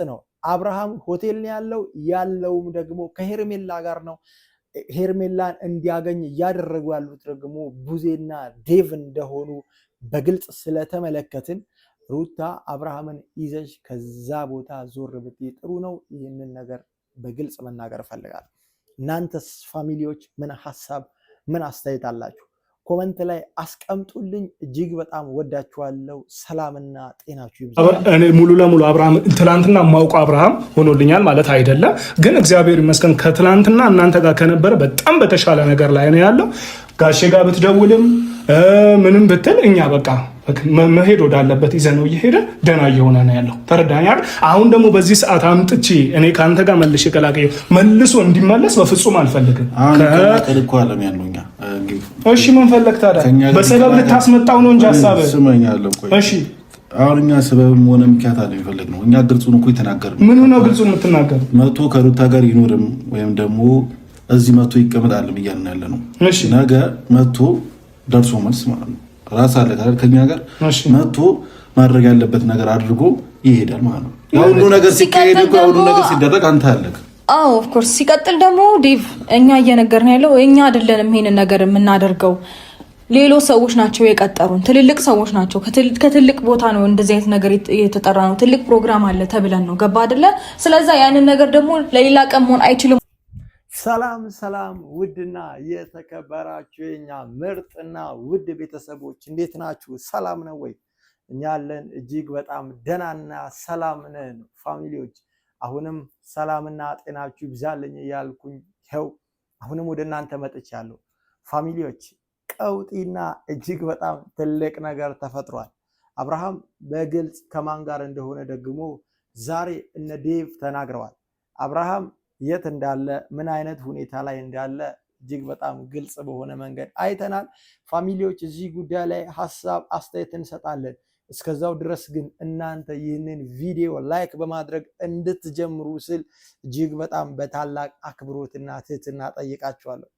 ነው። አብርሃም ሆቴል ነው ያለውም ደግሞ ከሄርሜላ ጋር ነው። ሄርሜላን እንዲያገኝ እያደረጉ ያሉት ደግሞ ቡዜና ዴቭ እንደሆኑ በግልጽ ስለተመለከትን ሩታ አብርሃምን ይዘሽ ከዛ ቦታ ዞር ብትይ ጥሩ ነው። ይህንን ነገር በግልጽ መናገር እፈልጋለሁ። እናንተስ ፋሚሊዎች ምን ሐሳብ ምን አስተያየት አላችሁ? ኮሜንት ላይ አስቀምጡልኝ። እጅግ በጣም ወዳችኋለሁ። ሰላምና ጤናችሁ ይብዛ። እኔ ሙሉ ለሙሉ አብርሃም ትላንትና ማውቀው አብርሃም ሆኖልኛል ማለት አይደለም፣ ግን እግዚአብሔር ይመስገን ከትላንትና እናንተ ጋር ከነበረ በጣም በተሻለ ነገር ላይ ነው ያለው። ጋሼ ጋር ብትደውልም ምንም ብትል እኛ በቃ መሄድ ወዳለበት ይዘነው እየሄደ ደህና እየሆነ ነው ያለው። ተረዳኛል። አሁን ደግሞ በዚህ ሰዓት አምጥቼ እኔ ከአንተ ጋር መልሼ ቀላቀየ መልሶ እንዲመለስ በፍጹም አልፈልግም። እሺ ምን ፈለግ ታዲያ? በሰበብ ልታስመጣው ነው እንጂ ሐሳብህ ስመኛለሁ። እሺ አሁን እኛ ሰበብም ሆነ ምክንያት አለ የሚፈልግ ነው። እኛ ግልጹን እኮ የተናገርን። ምን ነው ግልጹን የምትናገር? መቶ ከሩታ ጋር ይኖርም ወይም ደግሞ እዚህ መቶ ይቀመጣል ብያልን ያለ ነው። ነገ መቶ ደርሶ መልስ ማለት ነው ራስ አለ ካለ ከኛ ጋር መቶ ማድረግ ያለበት ነገር አድርጎ ይሄዳል ማለት ነው። ሁሉ ነገር ሲካሄድ ሁሉ ነገር ሲደረግ አንተ አለክ። አዎ ኦፍ ኮርስ። ሲቀጥል ደግሞ ዴቭ እኛ እየነገርን ያለው እኛ አይደለንም ይሄንን ነገር የምናደርገው፣ ሌሎች ሰዎች ናቸው የቀጠሩን። ትልልቅ ሰዎች ናቸው። ከትልቅ ቦታ ነው እንደዚህ አይነት ነገር የተጠራ ነው። ትልቅ ፕሮግራም አለ ተብለን ነው። ገባ አይደለ? ስለዚህ ያንን ነገር ደግሞ ለሌላ ቀን መሆን አይችልም። ሰላም ሰላም፣ ውድና የተከበራችሁ የኛ ምርጥና ውድ ቤተሰቦች እንዴት ናችሁ? ሰላም ነው ወይ? እኛ አለን እጅግ በጣም ደህናና ሰላም ነን። ፋሚሊዎች አሁንም ሰላምና ጤናችሁ ይብዛልኝ እያልኩኝ ይኸው አሁንም ወደ እናንተ መጥቻለሁ። ፋሚሊዎች ቀውጢና እጅግ በጣም ትልቅ ነገር ተፈጥሯል። አብርሃም በግልጽ ከማን ጋር እንደሆነ ደግሞ ዛሬ እነ ዴቭ ተናግረዋል። አብርሃም የት እንዳለ ምን አይነት ሁኔታ ላይ እንዳለ እጅግ በጣም ግልጽ በሆነ መንገድ አይተናል። ፋሚሊዎች እዚህ ጉዳይ ላይ ሐሳብ አስተያየት እንሰጣለን። እስከዛው ድረስ ግን እናንተ ይህንን ቪዲዮ ላይክ በማድረግ እንድትጀምሩ ስል እጅግ በጣም በታላቅ አክብሮትና ትህትና ጠይቃችኋለሁ።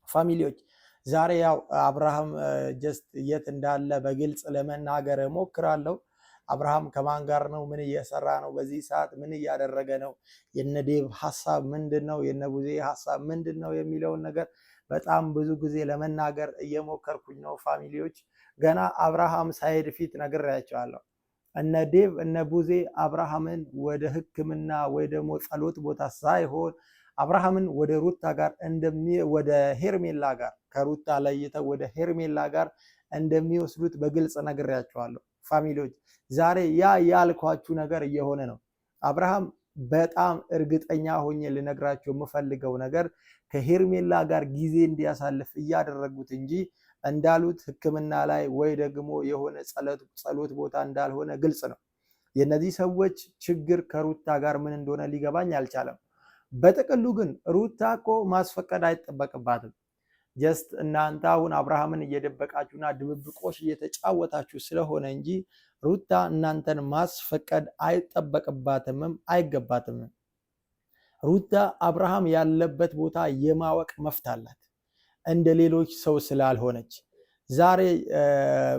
ፋሚሊዎች ዛሬ ያው አብርሃም ጀስት የት እንዳለ በግልጽ ለመናገር ሞክራለሁ። አብርሃም ከማን ጋር ነው? ምን እየሰራ ነው? በዚህ ሰዓት ምን እያደረገ ነው? የነዴቭ ሐሳብ ምንድነው? የነቡዜ ሐሳብ ምንድነው? የሚለውን ነገር በጣም ብዙ ጊዜ ለመናገር እየሞከርኩኝ ነው። ፋሚሊዎች ገና አብርሃም ሳይሄድ ፊት ነግሬያቸዋለሁ። እነ ዴቭ እነ ቡዜ አብርሃምን ወደ ሕክምና ወይ ደግሞ ጸሎት ቦታ ሳይሆን አብርሃምን ወደ ሩታ ጋር ወደ ሄርሜላ ጋር ከሩታ ለይተው ወደ ሄርሜላ ጋር እንደሚወስዱት በግልጽ ነግሬያቸዋለሁ። ፋሚሊዎች ዛሬ ያ ያልኳችሁ ነገር እየሆነ ነው። አብርሃም በጣም እርግጠኛ ሆኜ ልነግራችሁ የምፈልገው ነገር ከሄርሜላ ጋር ጊዜ እንዲያሳልፍ እያደረጉት እንጂ እንዳሉት ሕክምና ላይ ወይ ደግሞ የሆነ ጸሎት ቦታ እንዳልሆነ ግልጽ ነው። የነዚህ ሰዎች ችግር ከሩታ ጋር ምን እንደሆነ ሊገባኝ አልቻለም። በጥቅሉ ግን ሩታ እኮ ማስፈቀድ አይጠበቅባትም። ጀስት እናንተ አሁን አብርሃምን እየደበቃችሁና ድብብቆሽ እየተጫወታችሁ ስለሆነ እንጂ ሩታ እናንተን ማስፈቀድ አይጠበቅባትም አይገባትም። ሩታ አብርሃም ያለበት ቦታ የማወቅ መፍት አላት እንደ ሌሎች ሰው ስላልሆነች። ዛሬ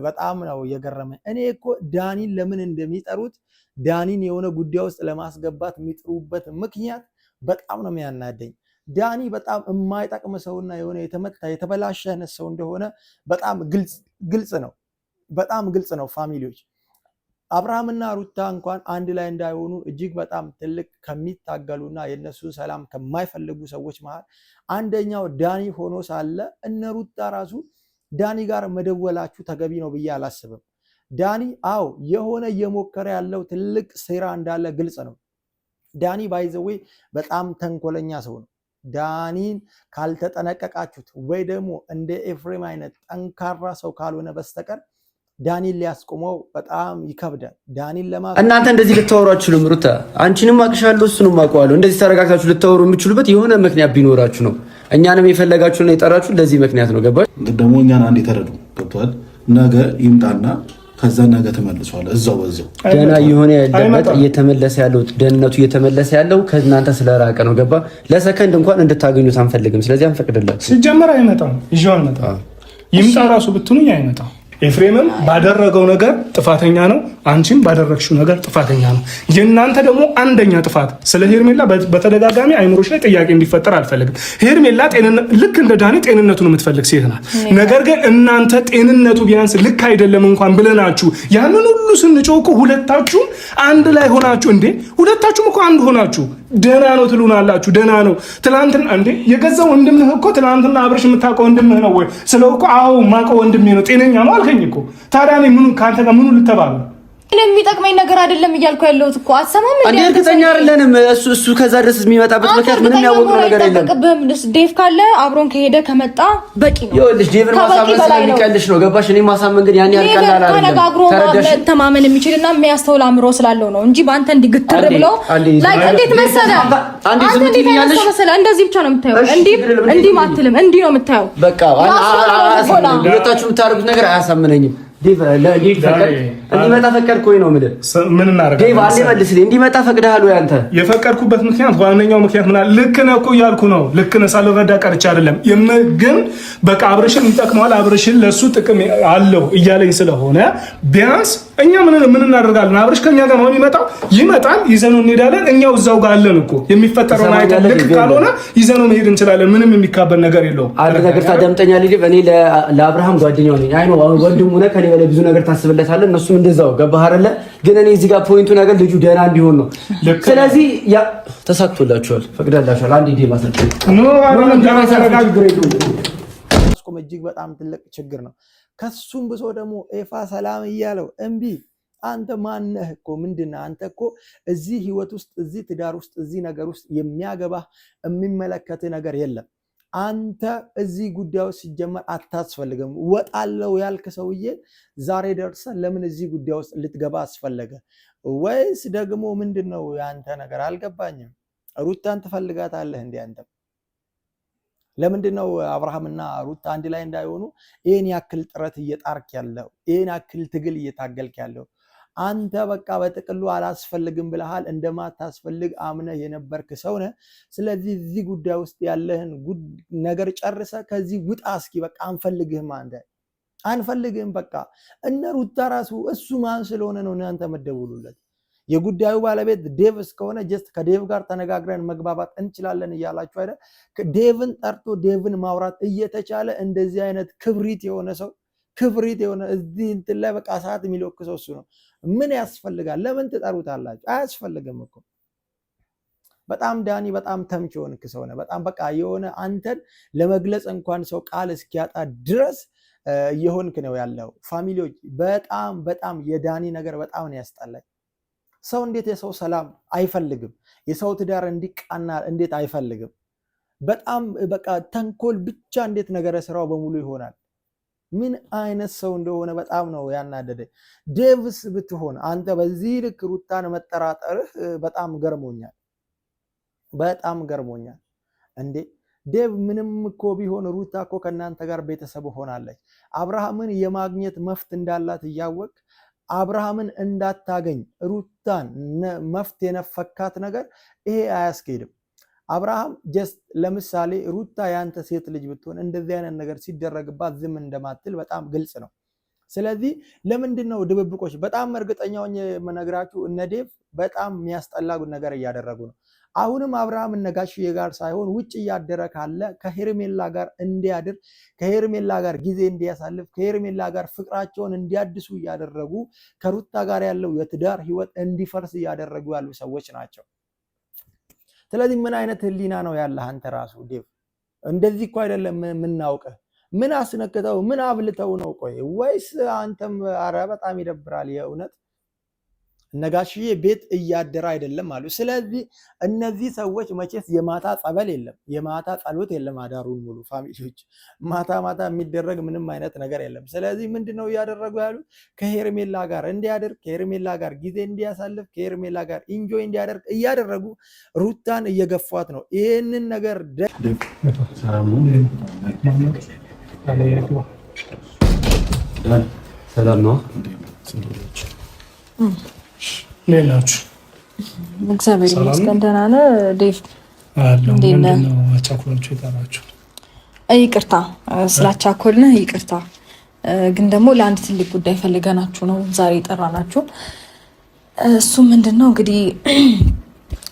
በጣም ነው የገረመኝ። እኔ እኮ ዳኒን ለምን እንደሚጠሩት ዳኒን የሆነ ጉዳይ ውስጥ ለማስገባት የሚጥሩበት ምክንያት በጣም ነው የሚያናደኝ። ዳኒ በጣም የማይጠቅም ሰውና የሆነ የተመታ የተበላሸ ሰው እንደሆነ በጣም ግልጽ ነው። በጣም ግልጽ ነው። ፋሚሊዎች አብርሃምና ሩታ እንኳን አንድ ላይ እንዳይሆኑ እጅግ በጣም ትልቅ ከሚታገሉና የነሱ ሰላም ከማይፈልጉ ሰዎች መሃል አንደኛው ዳኒ ሆኖ ሳለ እነ ሩታ ራሱ ዳኒ ጋር መደወላችሁ ተገቢ ነው ብዬ አላስብም። ዳኒ የሆነ እየሞከረ ያለው ትልቅ ሴራ እንዳለ ግልጽ ነው። ዳኒ ባይዘዌ በጣም ተንኮለኛ ሰው ነው። ዳኒን ካልተጠነቀቃችሁት ወይ ደግሞ እንደ ኤፍሬም አይነት ጠንካራ ሰው ካልሆነ በስተቀር ዳኒን ሊያስቆመው በጣም ይከብዳል። ዳኒን እናንተ እንደዚህ ልታወሩ አትችሉም። ሩታ አንቺንም አቅሻለሁ እሱንም አውቀዋለሁ። እንደዚህ ተረጋግታችሁ ልታወሩ የምትችሉበት የሆነ ምክንያት ቢኖራችሁ ነው። እኛንም የፈለጋችሁና የጠራችሁ ለዚህ ምክንያት ነው። ገባሽ? ደግሞ እኛን አንድ የተረዱ ገብቷል። ነገ ይምጣና ከዛ ነገ ተመልሷል። እዛው በዛው ደህና የሆነ ያለበት እየተመለሰ ያለው ደህንነቱ እየተመለሰ ያለው ከእናንተ ስለራቀ ነው። ገባ? ለሰከንድ እንኳን እንድታገኙት አንፈልግም። ስለዚህ አንፈቅድላችሁ። ሲጀመር አይመጣም። ይዤው አልመጣም። ይምጣ ራሱ ብትሉኝ አይመጣም። ኤፍሬምም ባደረገው ነገር ጥፋተኛ ነው። አንቺም ባደረግሽው ነገር ጥፋተኛ ነው። የእናንተ ደግሞ አንደኛ ጥፋት ስለ ሄርሜላ በተደጋጋሚ አይምሮች ላይ ጥያቄ እንዲፈጠር አልፈልግም። ሄርሜላ ልክ እንደ ዳኒ ጤንነቱን የምትፈልግ ሴት ናት። ነገር ግን እናንተ ጤንነቱ ቢያንስ ልክ አይደለም እንኳን ብለናችሁ ያንን ሁሉ ስንጮህ ሁለታችሁም አንድ ላይ ሆናችሁ እንዴ ሁለታችሁም እኮ አንድ ሆናችሁ ደህና ነው ትሉናላችሁ። ደህና ነው ትላንትና እንዴ የገዛ ወንድምህ እኮ ትላንትና አብረሽ የምታውቀው ወንድምህ ነው ወይ ስለው እኮ አዎ ማውቀው ወንድሜ ነው ጤነኛ ነው አልከኝ እኮ። ታዲያ እኔ ምኑ ከአንተ ጋር ምኑ ልተባለ የሚጠቅመኝ ነገር አይደለም እያልኩ ያለሁት እኮ አሰማም እንዴ እርግጠኛ አይደለንም። እሱ ከዛ ድረስ የሚመጣበት ምክንያት ምንም ያወቀው ነገር የለም። ዴቭ ካለ አብሮን ከሄደ ከመጣ በቂ ነው። ይኸውልሽ ዴቭን ማሳመን ስለሚቀልሽ ነው ገባሽ? እኔ ማሳመን ግን ያን ያህል ቀላል አይደለም። ተነጋግሮ ተማመን የሚችልና የሚያስተውል አእምሮ ስላለው ነው እንጂ በአንተ እንዲግትር ብሎ ላይክ እንዴት መሰለህ አንዴ እንዴት መሰለህ እንደዚህ ብቻ ነው የምታየው። እንዲህ ማትልም እንዲህ ነው የምታየው። በቃ ሁለታችሁ የምታደርጉት ነገር አያሳምነኝም። ዴቭ እንዲመጣ ፈቀድኩኝ ነው የምልህ። ምን እናደርጋለን? ዴቭ አንዴ መልስልኝ። እንዲመጣ ፈቅደሃል ወይ አንተ? የፈቀድኩበት ምክንያት ዋነኛው ምክንያት ምን አለ? ልክ ነህ እኮ እያልኩ ነው። ልክ ነህ ሳልረዳ ቀርቼ አይደለም። ግን በቃ አብርሽን ይጠቅመዋል፣ አብርሽን ለሱ ጥቅም አለው እያለኝ ስለሆነ ቢያንስ እኛ ምን እናደርጋለን? አብርሽ ከኛ ጋር ነው የሚመጣው። ይመጣል፣ ይዘነው እንሄዳለን። እኛው እዛው ጋር አለን እኮ የሚፈጠረው አይደል? ልክ ካልሆነ ይዘነው መሄድ እንችላለን። ምንም የሚካበድ ነገር የለውም። አንድ ነገር ታዳምጠኛለህ ዴቭ? እኔ ለአብርሃም ጓደኛው ነኝ። አይ ነው ወንድሙ ነህ። ከኔ በላይ ብዙ ነገር ታስብለታለህ። እነሱም እንደዛው ገባህ አይደለ? ግን እኔ እዚህ ጋር ፖይንቱ ነገር ልጁ ደህና እንዲሆን ነው። ስለዚህ ያ ተሳክቶላችኋል፣ ፈቅዳላችኋል። አንድ ዴቭ ማሰልጥ እጅግ በጣም ትልቅ ችግር ነው። ከሱም ብሶ ደግሞ ኤፋ ሰላም እያለው እምቢ። አንተ ማነህ እኮ ምንድነው? አንተ እኮ እዚህ ህይወት ውስጥ እዚህ ትዳር ውስጥ እዚህ ነገር ውስጥ የሚያገባህ የሚመለከት ነገር የለም። አንተ እዚህ ጉዳዩ ሲጀመር አታስፈልግም። ወጣለው ያልክ ሰውዬ ዛሬ ደርሰ ለምን እዚህ ጉዳይ ውስጥ ልትገባ አስፈለገ? ወይስ ደግሞ ምንድነው ያንተ ነገር? አልገባኝም። ሩታን ትፈልጋታለህ እንዴ አንተ? ለምንድነው አብርሃምና ሩታ አንድ ላይ እንዳይሆኑ ይሄን ያክል ጥረት እየጣርክ ያለው? ይሄን ያክል ትግል እየታገልክ ያለው? አንተ በቃ በጥቅሉ አላስፈልግም ብለሃል። እንደማታስፈልግ አምነህ የነበርክ ሰው ነህ። ስለዚህ እዚህ ጉዳይ ውስጥ ያለህን ነገር ጨርሰ ከዚህ ውጣ እስኪ። በቃ አንፈልግህም፣ አንፈልግህም። በቃ እነ ሩታ ራሱ እሱ ማን ስለሆነ ነው እናንተ መደውሉለት? የጉዳዩ ባለቤት ዴቭ እስከሆነ ጀስት ከዴቭ ጋር ተነጋግረን መግባባት እንችላለን እያላችሁ አይደል? ዴቭን ጠርቶ ዴቭን ማውራት እየተቻለ እንደዚህ አይነት ክብሪት የሆነ ሰው እዚህ እንትን ላይ በቃ ሰዓት የሚለክሰው እሱ ነው። ምን ያስፈልጋል? ለምን ትጠሩታላችሁ? አያስፈልግም እኮ። በጣም ዳኒ በጣም ተምች የሆንክ ሰው ነህ። በጣም በቃ የሆነ አንተን ለመግለጽ እንኳን ሰው ቃል እስኪያጣ ድረስ የሆንክ ነው ያለው። ፋሚሊዎች በጣም የዳኒ ነገር በጣም ነው ያስጠላኝ። ሰው እንዴት የሰው ሰላም አይፈልግም? የሰው ትዳር እንዲቃና እንዴት አይፈልግም? በጣም በቃ ተንኮል ብቻ እንዴት ነገረ ስራው በሙሉ ይሆናል? ምን አይነት ሰው እንደሆነ በጣም ነው ያናደደ። ዴቭስ ብትሆን አንተ በዚህ ልክ ሩታን መጠራጠርህ በጣም ገርሞኛል። እንዴ ዴቭ ምንም እኮ ቢሆን ሩታ እኮ ከእናንተ ጋር ቤተሰብ ሆናለች። አብርሃምን የማግኘት መፍት እንዳላት እያወቅ አብርሃምን እንዳታገኝ ሩታን መፍት የነፈካት ነገር ይሄ አያስኬድም። አብርሃም ጀስት ለምሳሌ ሩታ ያንተ ሴት ልጅ ብትሆን እንደዚህ አይነት ነገር ሲደረግባት ዝም እንደማትል በጣም ግልጽ ነው። ስለዚህ ለምንድነው ድብብቆች? በጣም እርግጠኛው የምነግራችሁ እነ ዴቭ በጣም የሚያስጠላ ነገር እያደረጉ ነው። አሁንም አብርሃም ነጋሽዬ ጋር ሳይሆን ውጭ እያደረ ካለ ከሄርሜላ ጋር እንዲያድር፣ ከሄርሜላ ጋር ጊዜ እንዲያሳልፍ፣ ከሄርሜላ ጋር ፍቅራቸውን እንዲያድሱ እያደረጉ ከሩታ ጋር ያለው የትዳር ህይወት እንዲፈርስ እያደረጉ ያሉ ሰዎች ናቸው። ስለዚህ ምን አይነት ህሊና ነው ያለህ አንተ ራሱ ዴቭ? እንደዚህ እኮ አይደለም የምናውቅህ። ምን አስነክተው ምን አብልተው ነው? ቆይ ወይስ አንተም? አረ በጣም ይደብራል የእውነት። ነጋሽዬ ቤት እያደረ አይደለም አሉ። ስለዚህ እነዚህ ሰዎች መቼስ የማታ ጸበል የለም፣ የማታ ጸሎት የለም። አዳሩን ሙሉ ፋሚሊዎች ማታ የሚደረግ ምንም አይነት ነገር የለም። ስለዚህ ምንድነው እያደረጉ ያሉት? ከሄርሜላ ጋር እንዲያደር፣ ከሄርሜላ ጋር ጊዜ እንዲያሳልፍ፣ ከሄርሜላ ጋር ኢንጆይ እንዲያደርግ እያደረጉ ሩታን እየገፏት ነው። ይህንን ነገር ሰላም ነው። ሌላችሁ እግዚአብሔር ይመስገን ደህና ነህ ዴቭ? አቻኩላችሁ የጠራችሁ? ይቅርታ ስላቻኮልንህ ይቅርታ። ግን ደግሞ ለአንድ ትልቅ ጉዳይ ፈልገናችሁ ነው ዛሬ የጠራናችሁ። እሱ ምንድነው እንግዲህ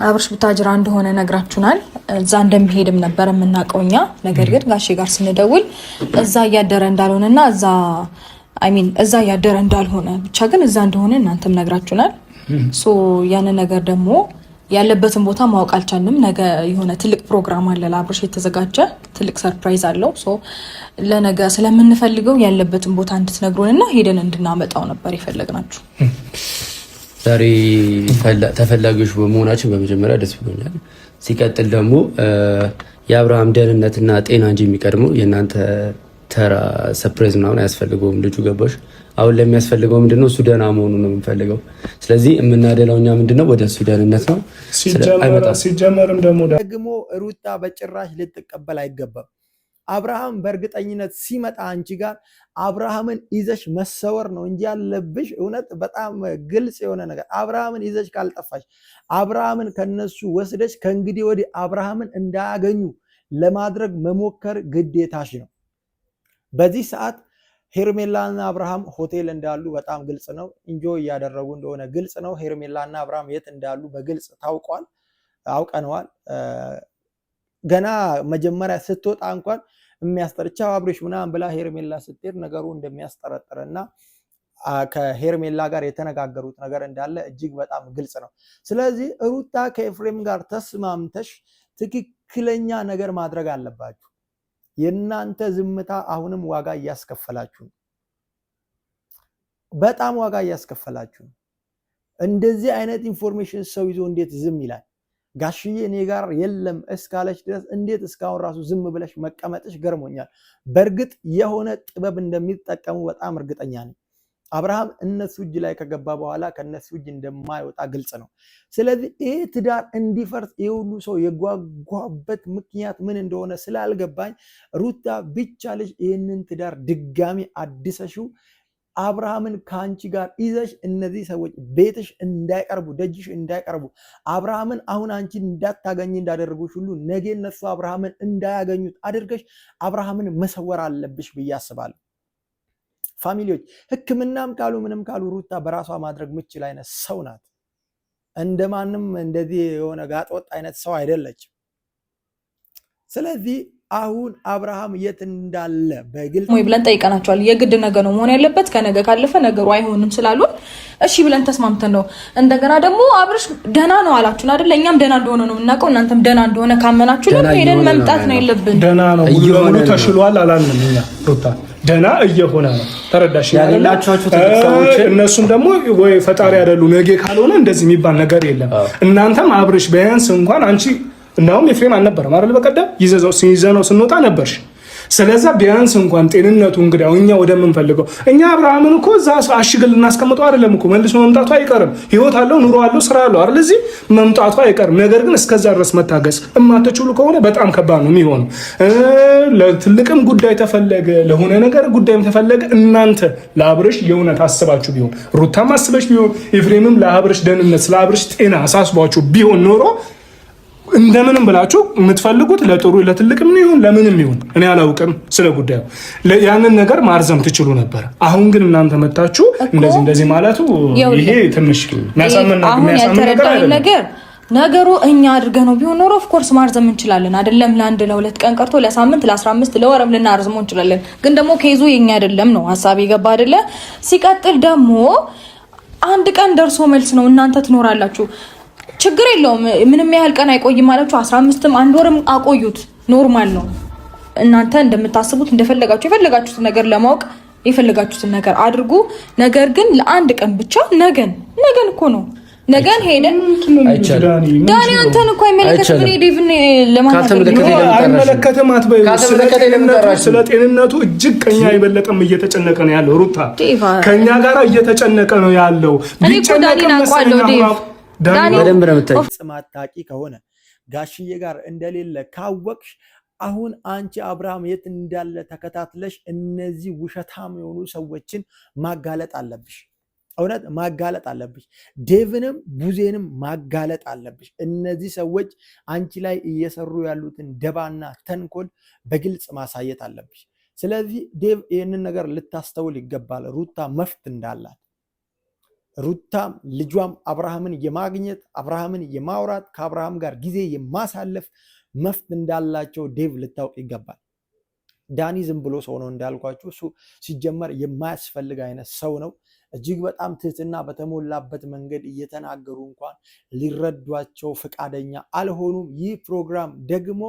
አብርሽ ቡታጅራ እንደሆነ ነግራችሁናል። እዛ እንደሚሄድም ነበር የምናውቀው እኛ። ነገር ግን ጋሼ ጋር ስንደውል እዛ እያደረ እንዳልሆነና እዛ እያደረ እንዳልሆነ ብቻ ግን እዛ እንደሆነ እናንተም ነግራችሁናል። ሶ ያን ነገር ደግሞ ያለበትን ቦታ ማወቅ አልቻልንም። ነገ የሆነ ትልቅ ፕሮግራም አለ ለአብርሽ የተዘጋጀ ትልቅ ሰርፕራይዝ አለው። ሶ ለነገ ስለምንፈልገው ያለበትን ቦታ እንድትነግሩንና ሄደን እንድናመጣው ነበር የፈለግናችሁ። ዛሬ ተፈላጊዎች በመሆናችን በመጀመሪያ ደስ ብሎኛል። ሲቀጥል ደግሞ የአብርሃም ደህንነትና ጤና እንጂ የሚቀድመው የእናንተ ተራ ሰርፕራይዝ ምናምን አያስፈልገውም። ልጁ ገባሽ? አሁን ለሚያስፈልገው ምንድነው እሱ ደህና መሆኑ ነው የምንፈልገው። ስለዚህ የምናደላው እኛ ምንድነው ወደ እሱ ደህንነት ነው። ሲጀመርም ደግሞ ሩታ በጭራሽ ልትቀበል አይገባም። አብርሃም በእርግጠኝነት ሲመጣ አንቺ ጋር አብርሃምን ይዘሽ መሰወር ነው እንጂ ያለብሽ። እውነት በጣም ግልጽ የሆነ ነገር አብርሃምን ይዘሽ ካልጠፋሽ፣ አብርሃምን ከነሱ ወስደሽ ከእንግዲህ ወዲህ አብርሃምን እንዳያገኙ ለማድረግ መሞከር ግዴታሽ ነው። በዚህ ሰዓት ሄርሜላና አብርሃም ሆቴል እንዳሉ በጣም ግልጽ ነው። ኢንጆይ እያደረጉ እንደሆነ ግልጽ ነው። ሄርሜላና አብርሃም የት እንዳሉ በግልጽ አውቀነዋል። ገና መጀመሪያ ስትወጣ እንኳን የሚያስጠርቻው አብርሽ ምናምን ብላ ሄርሜላ ስትሄድ ነገሩ እንደሚያስጠረጥርና ከሄርሜላ ጋር የተነጋገሩት ነገር እንዳለ እጅግ በጣም ግልጽ ነው። ስለዚህ ሩታ ከኤፍሬም ጋር ተስማምተሽ ትክክለኛ ነገር ማድረግ አለባችሁ። የእናንተ ዝምታ አሁንም ዋጋ እያስከፈላችሁ፣ በጣም ዋጋ እያስከፈላችሁ። እንደዚህ አይነት ኢንፎርሜሽን ሰው ይዞ እንዴት ዝም ይላል? ጋሽዬ እኔ ጋር የለም እስካለች ድረስ እንዴት እስካሁን ራሱ ዝም ብለሽ መቀመጥሽ ገርሞኛል። በእርግጥ የሆነ ጥበብ እንደሚጠቀሙ በጣም እርግጠኛ ነኝ። አብርሃም እነሱ እጅ ላይ ከገባ በኋላ ከነሱ እጅ እንደማይወጣ ግልጽ ነው። ስለዚህ ይህ ትዳር እንዲፈርስ የሁሉ ሰው የጓጓበት ምክንያት ምን እንደሆነ ስላልገባኝ ሩታ ቢቻልሽ ይህንን ትዳር ድጋሚ አድሰሽው አብርሃምን ከአንቺ ጋር ይዘሽ እነዚህ ሰዎች ቤትሽ እንዳይቀርቡ ደጅሽ እንዳይቀርቡ አብርሃምን አሁን አንቺ እንዳታገኝ እንዳደረጉሽ ሁሉ ነገ እነሱ አብርሃምን እንዳያገኙት አድርገሽ አብርሃምን መሰወር አለብሽ ብዬ አስባለሁ። ፋሚሊዎች ሕክምናም ካሉ ምንም ካሉ ሩታ በራሷ ማድረግ ምችል አይነት ሰው ናት። እንደማንም እንደዚህ የሆነ ጋጠወጥ አይነት ሰው አይደለችም። ስለዚህ አሁን አብርሃም የት እንዳለ በግልጽ ወይ ብለን ጠይቀናቸዋል። የግድ ነገ ነው መሆን ያለበት፣ ከነገ ካለፈ ነገሩ አይሆንም ስላሉ እሺ ብለን ተስማምተን ነው። እንደገና ደግሞ አብርሽ ደህና ነው አላችሁን አይደል? እኛም ደህና እንደሆነ ነው የምናውቀው። እናንተም ደህና እንደሆነ ካመናችሁ ሄደን መምጣት ነው የለብን። ደህና ነው ሙሉ ተሽሏል አላልንም እኛ። ሩታ ደህና እየሆነ ነው። ተረዳሽ? እነሱም ደግሞ ወይ ፈጣሪ አይደሉ ነገ ካልሆነ እንደዚህ የሚባል ነገር የለም። እናንተም አብርሽ ቢያንስ እንኳን አንቺ እናውም ኤፍሬም አልነበረም አይደል? በቀደም ይዘነው ስንወጣ ነበርሽ። ስለዛ ቢያንስ እንኳን ጤንነቱ እንግዲህ እኛ ወደምንፈልገው እኛ አብርሃምን እኮ እዛ አሽገል እናስቀምጠው አይደለም እኮ መልሶ መምጣቱ አይቀርም። ህይወት አለው፣ ኑሮ አለው፣ ስራ አለው አይደል? እዚህ መምጣቱ አይቀርም። ነገር ግን እስከዛ ድረስ መታገስ እማትችሉ ከሆነ በጣም ከባድ ነው የሚሆነው። ለትልቅም ጉዳይ ተፈለገ ለሆነ ነገር ጉዳይም ተፈለገ እናንተ ለአብርሽ የእውነት አስባችሁ ቢሆን ሩታም አስበሽ ቢሆን ኤፍሬምም ለአብርሽ ደህንነት ስለ አብርሽ ጤና አሳስቧችሁ ቢሆን ኖሮ እንደምንም ብላችሁ የምትፈልጉት ለጥሩ ለትልቅም ይሁን ለምንም ይሁን እኔ አላውቅም ስለ ጉዳዩ ያንን ነገር ማርዘም ትችሉ ነበር። አሁን ግን እናንተ መጣችሁ እንደዚህ ማለቱ ይሄ ትንሽ የሚያሳምን ነገር ነገሩ እኛ አድርገን ነው ቢሆን ኖሮ ኦፍ ኮርስ ማርዘም እንችላለን። አይደለም ለአንድ ለሁለት ቀን ቀርቶ ለሳምንት ለ15 ለወርም ልናርዝመው እንችላለን። ግን ደግሞ ከይዙ የኛ አይደለም ነው ሐሳብ ይገባ አይደለ? ሲቀጥል ደግሞ አንድ ቀን ደርሶ መልስ ነው። እናንተ ትኖራላችሁ፣ ችግር የለውም። ምንም ያህል ቀን አይቆይም ማለችሁ 15ም አንድ ወርም አቆዩት፣ ኖርማል ነው። እናንተ እንደምታስቡት እንደፈለጋችሁ የፈለጋችሁትን ነገር ለማወቅ የፈለጋችሁትን ነገር አድርጉ። ነገር ግን ለአንድ ቀን ብቻ ነገን እኮ ነው ነገን ሄደን ዳኒ አንተን እኮ አይመለከትም። እኔ ዴቭን አይመለከትም አትበይ። ስለ ጤንነቱ እጅግ ከኛ የበለጠም እየተጨነቀ ነው ያለው። ሩታ ከኛ ጋር እየተጨነቀ ነው ያለው። ማታቂ ከሆነ ጋሽዬ ጋር እንደሌለ ካወቅሽ አሁን አንቺ አብርሃም የት እንዳለ ተከታትለሽ እነዚህ ውሸታም የሆኑ ሰዎችን ማጋለጥ አለብሽ። እውነት ማጋለጥ አለብሽ። ዴቭንም ቡዜንም ማጋለጥ አለብሽ። እነዚህ ሰዎች አንቺ ላይ እየሰሩ ያሉትን ደባና ተንኮል በግልጽ ማሳየት አለብሽ። ስለዚህ ዴቭ ይህንን ነገር ልታስተውል ይገባል። ሩታ መፍት እንዳላት ሩታም ልጇም አብርሃምን የማግኘት አብርሃምን የማውራት ከአብርሃም ጋር ጊዜ የማሳለፍ መፍት እንዳላቸው ዴቭ ልታውቅ ይገባል። ዳኒ ዝም ብሎ ሰው ነው እንዳልኳችሁ። እሱ ሲጀመር የማያስፈልግ አይነት ሰው ነው። እጅግ በጣም ትህትና በተሞላበት መንገድ እየተናገሩ እንኳን ሊረዷቸው ፈቃደኛ አልሆኑም። ይህ ፕሮግራም ደግሞ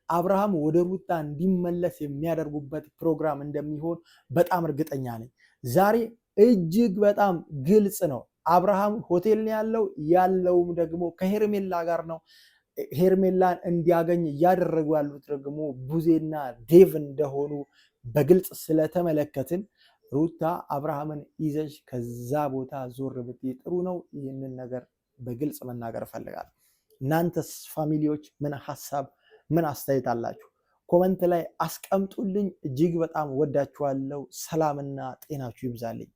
አብርሃም ወደ ሩታ እንዲመለስ የሚያደርጉበት ፕሮግራም እንደሚሆን በጣም እርግጠኛ ነኝ። ዛሬ እጅግ በጣም ግልጽ ነው። አብርሃም ሆቴል ነው ያለውም ደግሞ ከሄርሜላ ጋር ነው። ሄርሜላን እንዲያገኝ እያደረጉ ያሉት ደግሞ ቡዜና ዴቭ እንደሆኑ በግልጽ ስለተመለከትን ሩታ አብርሃምን ይዘሽ ከዛ ቦታ ዞር ብትይ ጥሩ ነው። ይህንን ነገር በግልጽ መናገር እፈልጋለሁ። እናንተስ ፋሚሊዎች ምን ሀሳብ ምን አስተያየት አላችሁ? ኮመንት ላይ አስቀምጡልኝ። እጅግ በጣም ወዳችኋለሁ። ሰላምና ጤናችሁ ይብዛልኝ።